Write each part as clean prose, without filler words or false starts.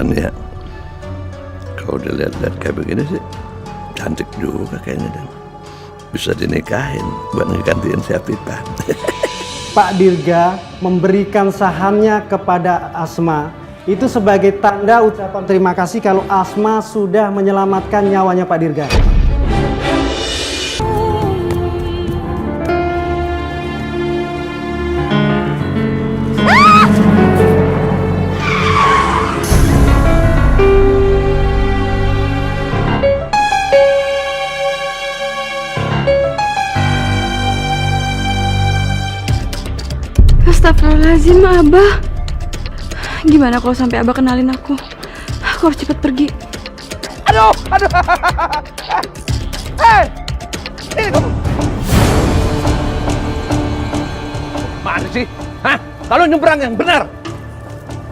Ya, kalau dilihat-lihat kayak begini sih cantik juga kayaknya dan bisa dinikahin buat ngegantiin si Afifah. Pak Dirga memberikan sahamnya kepada Asma itu sebagai tanda ucapan terima kasih kalau Asma sudah menyelamatkan nyawanya Pak Dirga. Astagfirullahaladzim, Abah. Gimana kalau sampai Abah kenalin aku? Aku harus cepet pergi. Aduh. Ini kamu. Mana sih? Hah? Kalau nyebrang yang benar.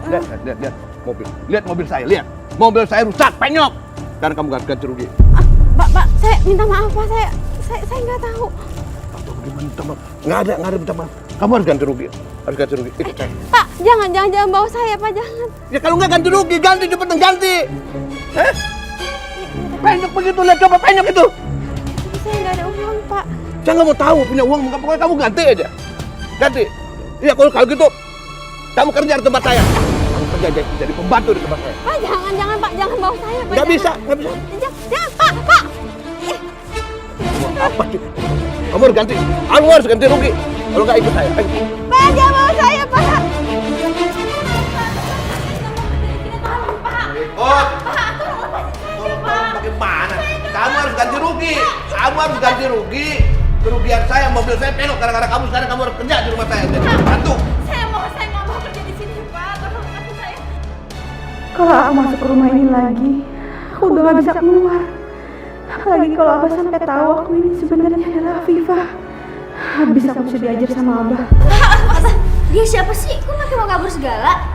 Lihat mobil. Lihat mobil saya, lihat. Mobil saya rusak, penyok. Karena kamu ganti rugi. Pak, saya minta maaf, Pak. Saya nggak tahu. Gimana minta maaf? Nggak ada minta maaf. Kamu harus ganti rugi. Ikut saya. Pak, jangan bawa saya, Pak, jangan. Ya kalau nggak ganti rugi, ganti cepetan ganti. Penyok begitu, lihat coba penyok itu. Saya nggak ada uang, Pak. Saya nggak mau tahu punya uang, pokoknya kamu ganti aja. Ganti. Iya kalau gitu, kamu kerja di tempat saya. Kamu kerja jadi pembantu di tempat saya. Pak, jangan, Pak, jangan bawa saya, Pak. Nggak bisa. Jangan, Pak. Apa sih? Kamu harus ganti. Kamu harus ganti rugi. Kalau nggak ikut saya. Ayo. Pak, jangan bawa saya, Pak. Bagaimana? Kamu harus ganti rugi. Kamu harus ganti rugi. Kerugian saya, mobil saya penuh gara-gara kamu. Sekarang kamu harus kerja di rumah saya. Jadi bantu. Saya nggak mau kerja di sini, Pak. Tolong kasih saya. Kalau aku masuk ke rumah ini lagi, aku udah gak bisa keluar. Apalagi kalau Abah sampai tahu aku ini sebenarnya adalah Afifah. Habis aku bisa diajar sama Abah. Dia siapa sih? Kok makin mau kabur segala?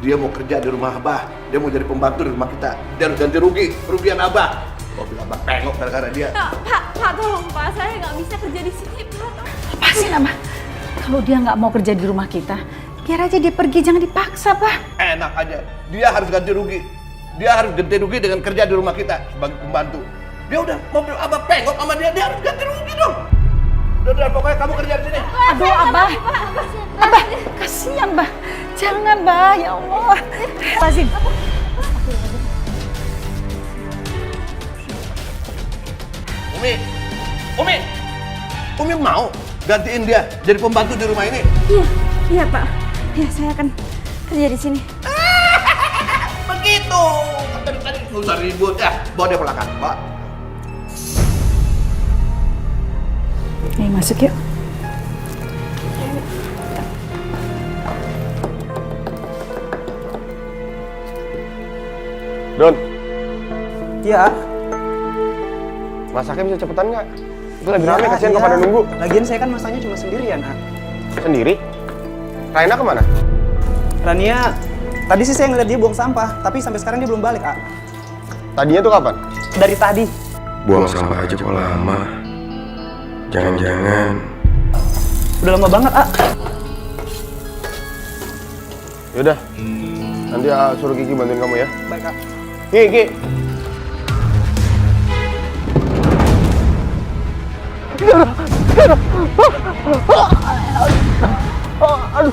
Dia mau kerja di rumah Abah. Dia mau jadi pembantu di rumah kita. Dia harus ganti rugi. Kerugian Abah. Mobil Abah pengok gara-gara dia. Pak, tolong, Pak. Saya nggak bisa kerja di sini, Pak. Lepasin, Abah. Kalau dia nggak mau kerja di rumah kita, biar aja dia pergi, jangan dipaksa, Pak. Enak aja. Dia harus ganti rugi. Dia harus ganti rugi dengan kerja di rumah kita sebagai pembantu. Dia udah mobil Abah pengok sama dia harus ganti rugi dong. Udah, pokoknya kamu kerja di sini. Aduh, Abah. Abah, kasihan, Bah. Jangan, Bah. Ya Allah. Lepasin. Umi mau gantiin dia jadi pembantu di rumah ini? Iya, Pak. Ya, saya akan kerja di sini. Begitu. Tadi susah ribut ya. Bawa dia pulang, Pak. Ayo masuk yuk. Don, Iya. masaknya bisa cepetan nggak? Itu lagi rame, kasihan kalau pada nunggu. Lagian saya kan masaknya cuma sendirian, Ah. Sendiri? Raina kemana? Rania, tadi sih saya ngeliat dia buang sampah, tapi sampai sekarang dia belum balik, Ah. Tadinya tuh kapan? Dari tadi. Buang sampah aja kok lama. Jangan-jangan Udah lama banget, Ah. Yaudah, nanti suruh Kiki bantuin kamu ya. Baik, Ah. Kiki. Aduh,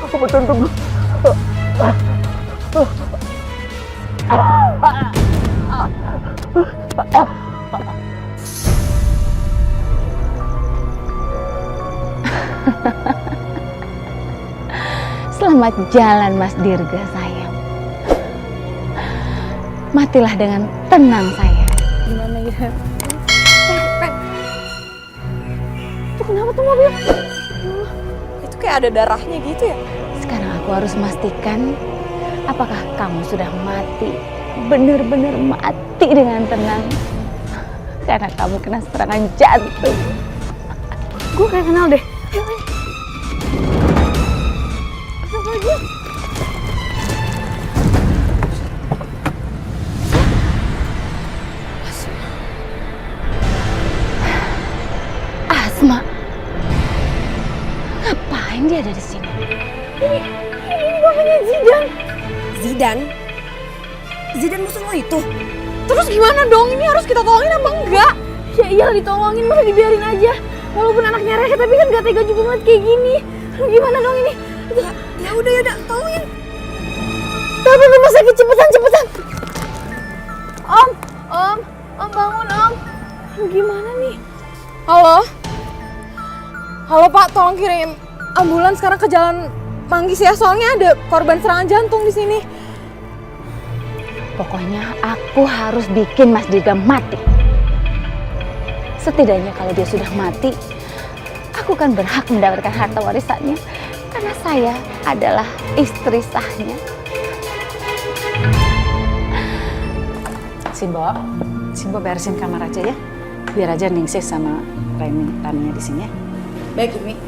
apa jantung gue? Selamat jalan Mas Dirga sayang. Matilah dengan tenang sayang. Gimana ya? Itu kenapa tuh mobil? Itu kayak ada darahnya gitu ya? Sekarang aku harus memastikan apakah kamu sudah mati. Benar-benar mati dengan tenang. Karena kamu kena serangan jantung. Gue kayak kenal deh. Ayo. Astagfirullahaladzim. Asma. Ngapain dia ada di sini? Ini bapaknya Zidan. Zidan? kejadian musuhmu itu? Terus gimana dong? Ini harus kita tolongin apa enggak? Ya iyalah ditolongin, masa dibiarin aja. Walaupun anaknya Rehe, tapi kan gak tega juga banget kayak gini. Gimana dong ini? Ya udah, tolongin. Tapi rumah sakit, cepetan. Om bangun Om. Gimana nih? Halo Pak, tolong kirim ambulans sekarang ke Jalan Manggis ya, soalnya ada korban serangan jantung di sini. Pokoknya aku harus bikin Mas Dirga mati. Setidaknya kalau dia sudah mati, aku kan berhak mendapatkan harta warisannya. Karena saya adalah istri sahnya. Simbo beresin kamar aja ya. Biar aja Ningsih sama Raninya di sini ya. Baik, Umi.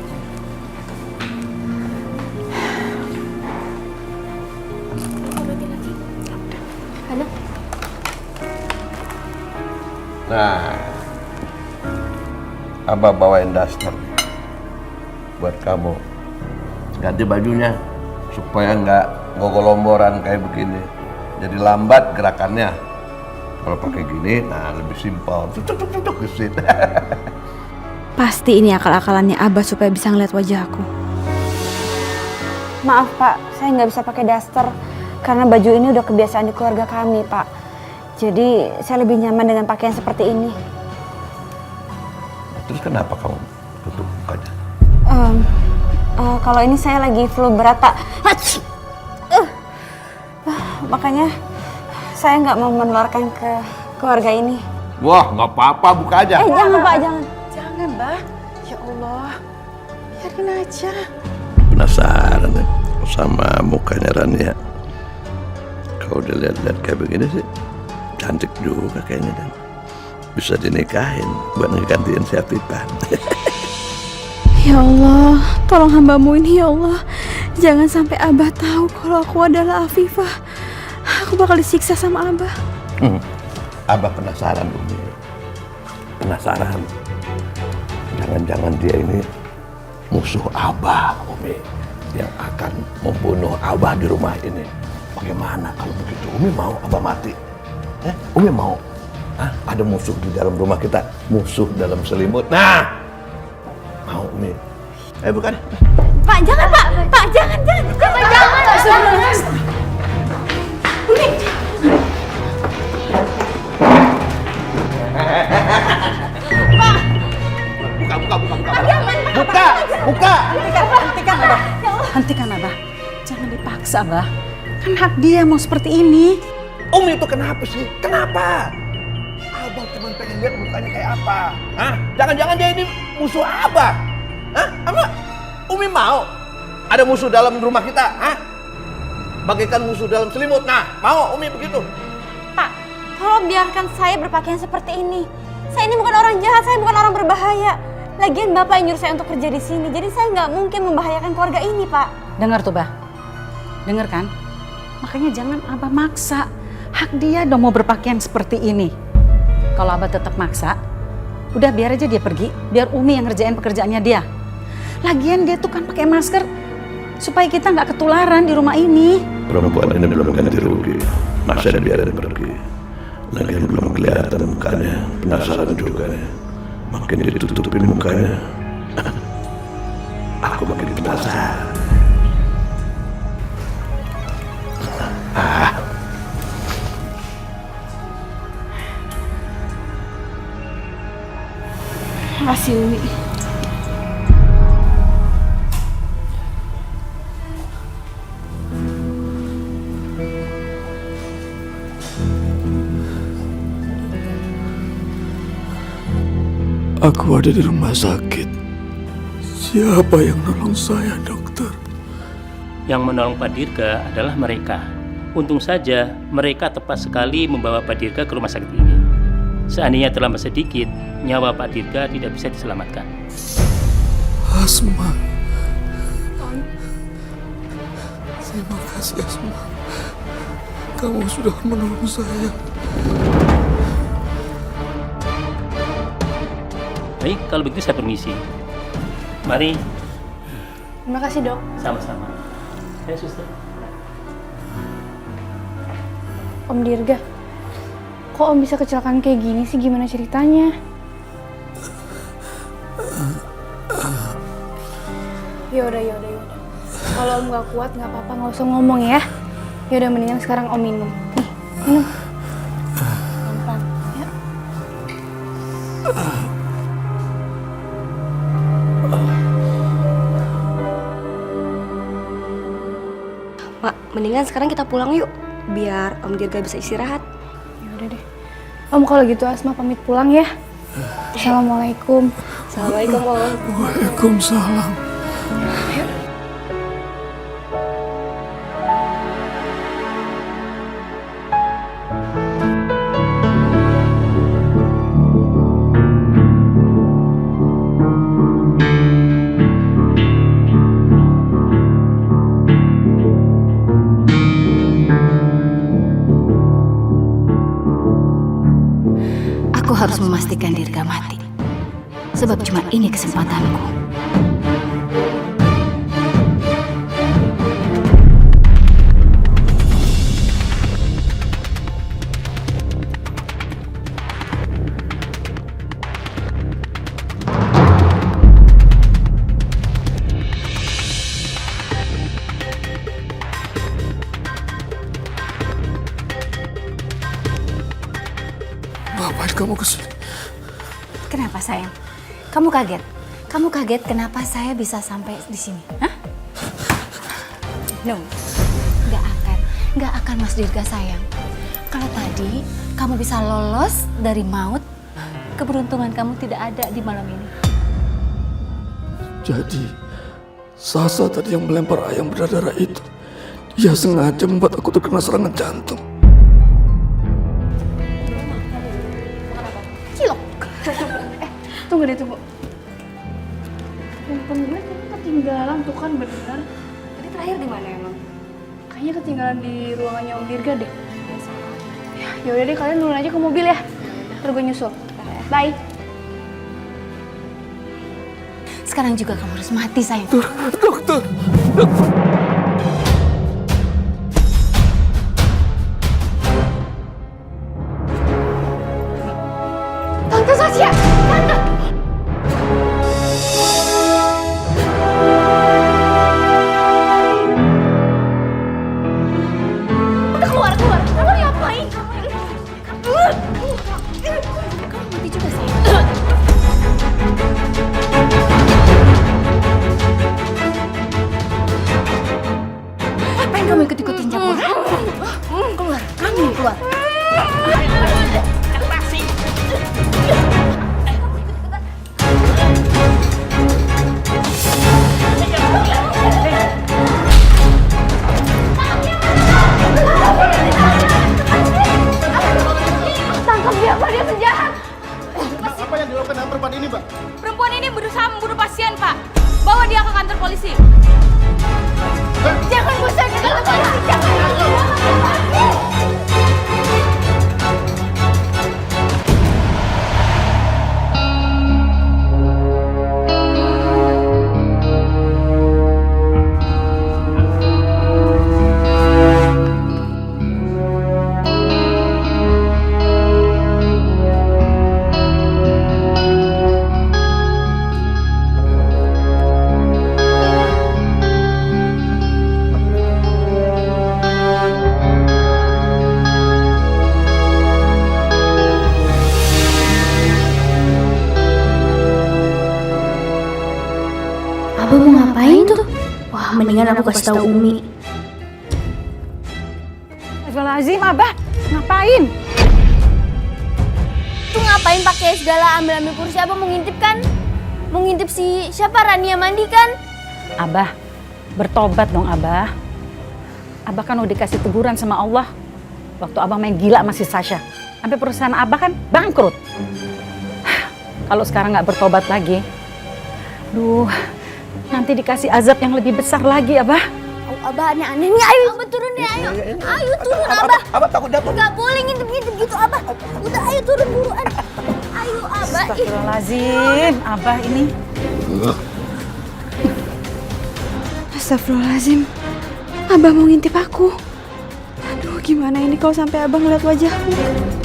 Nah, Abah bawain daster buat kamu. Ganti bajunya supaya nggak gogolomboran kayak begini. Jadi lambat gerakannya. Kalau pakai gini, nah lebih simpel. Cuk gesit. Pasti ini akal-akalannya Abah supaya bisa ngeliat wajah aku. Maaf Pak, saya nggak bisa pakai daster karena baju ini udah kebiasaan di keluarga kami Pak. Jadi saya lebih nyaman dengan pakaian seperti ini. Terus kenapa kamu tutup mukanya? Kalau ini saya lagi flu berat Pak. Makanya saya nggak mau menularkan ke keluarga ini. Wah, nggak apa-apa, buka aja. Jangan Pak, jangan. Jangan, Mbak. Ya Allah. Biarin aja. Penasaran ya sama mukanya Rania. Kalau dilihat-lihat kayak begini sih cantik juga kayaknya, dan bisa dinikahin buat ngegantiin si Afifah. Ya Allah, tolong hamba-Mu ini ya Allah. Jangan sampai Abah tahu kalau aku adalah Afifah. Aku bakal disiksa sama Abah. Abah penasaran, Umi. Penasaran. Jangan-jangan dia ini musuh Abah, Umi, yang akan membunuh Abah di rumah ini. Bagaimana kalau begitu? Umi mau Abah mati? Umi mau? Ada musuh di dalam rumah kita, musuh dalam selimut. Nah, mau Umi? Bukan. Pak, jangan Pak. Pak, jangan. Buka. Hentikan, Abah. Jangan dipaksa, Abah. Kan hak dia mau seperti ini. Umi itu kenapa sih? Kenapa? Abah cuma pengen lihat mukanya kayak apa. Jangan-jangan dia ini musuh Abah. Apa? Umi mau ada musuh dalam rumah kita? Bagaikan musuh dalam selimut. Nah, mau Umi begitu? Pak, tolong biarkan saya berpakaian seperti ini. Saya ini bukan orang jahat, saya bukan orang berbahaya. Lagian Bapak yang nyuruh saya untuk kerja di sini, jadi saya nggak mungkin membahayakan keluarga ini, Pak. Dengar tuh, Bah. Dengar kan? Makanya jangan Abah maksa. Hak dia dong mau berpakaian seperti ini. Kalau Abah tetap maksa, udah biar aja dia pergi. Biar Umi yang ngerjain pekerjaannya dia. Lagian dia tuh kan pakai masker supaya kita nggak ketularan di rumah ini. Perempuan ini belum ganti rugi, masa dibiarin pergi. Lagian belum kelihatan mukanya, penasaran juga ya. Makin ditutupin mukanya, aku makin penasaran. Makasih Umi. Aku ada di rumah sakit. Siapa yang nolong saya, dokter? Yang menolong Pak Dirga adalah mereka. Untung saja mereka tepat sekali membawa Pak Dirga ke rumah sakit ini. Seandainya terlambat sedikit, nyawa Pak Dirga tidak bisa diselamatkan. Asma. Terima kasih, Asma. Kamu sudah menolong saya. Baik, kalau begitu saya permisi. Mari. Terima kasih, Dok. Sama-sama. Saya suster. Om Dirga. Kok Om bisa kecelakaan kayak gini sih? Gimana ceritanya? Yaudah. Kalau Om gak kuat gak apa-apa, gak usah ngomong ya. Yaudah, mendingan sekarang Om minum. Nih, minum. Pelan-pelan, ya. Mak, mendingan sekarang kita pulang yuk, biar Om Dirga bisa istirahat. Yaudah deh. Om kalau gitu Asma pamit pulang ya. Assalamualaikum. Assalamualaikum Om. Waalaikumsalam. Aku harus memastikan Dirga mati. Sebab cuma ini kesempatanku. Ngapain kamu kesini? Kenapa sayang? Kamu kaget? Kamu kaget kenapa saya bisa sampai di sini? Hah? No, nggak akan Mas Dirga sayang. Kalau tadi kamu bisa lolos dari maut, keberuntungan kamu tidak ada di malam ini. Jadi, Sasa tadi yang melempar ayam berdarah itu, dia sengaja membuat aku terkena serangan jantung. Tunggu. Handphone gue tadi ketinggalan tuh kan, bener. Tadi terakhir di mana emang? Kayaknya ketinggalan di ruangannya Om Dirga deh. Ya udah deh, kalian turun aja ke mobil ya. Ntar gue nyusul. Bye. Sekarang juga kamu harus mati sayang. Dokter. Tante Sasya! Tante! Keluar! Kamu ngapain? Kamu mati juga sayang. Ngapain kamu ikut-ikutin campur? Keluar, kamu keluar. Tangkap dia, Pak. Dia penjahat. Apa yang dilakukan dengan perempuan ini, Mbak? Perempuan ini berusaha membunuh pasien, Pak. Bawa dia ke kantor polisi. Jangan usah ke kantor polisi. Jangan. Abah mau ngapain tuh? Wah, mendingan aku kasih tahu Umi. Astagfirullahaladzim, Abah. Ngapain? Tuh ngapain pakai segala ambil kursi? Abah mau ngintip kan? Mau ngintip si siapa? Rania mandi kan? Abah, bertobat dong Abah. Abah kan udah dikasih teguran sama Allah waktu Abah main gila sama si Sasha. Sampai perusahaan Abah kan bangkrut. Kalau sekarang nggak bertobat lagi, nanti dikasih azab yang lebih besar lagi, Abah. Abah aneh-aneh nih, ayo Abah turun deh, ayo. Ayo turun, Abah. Abah takut jatuh. Gak boleh ngintip-ngintip gitu, Abah. Udah, ayo turun buruan. Ayo, Abah. Astagfirullahaladzim, Abah ini. Astagfirullahaladzim. Abah mau ngintip aku. Aduh, gimana ini kalau sampai abang ngeliat wajahku?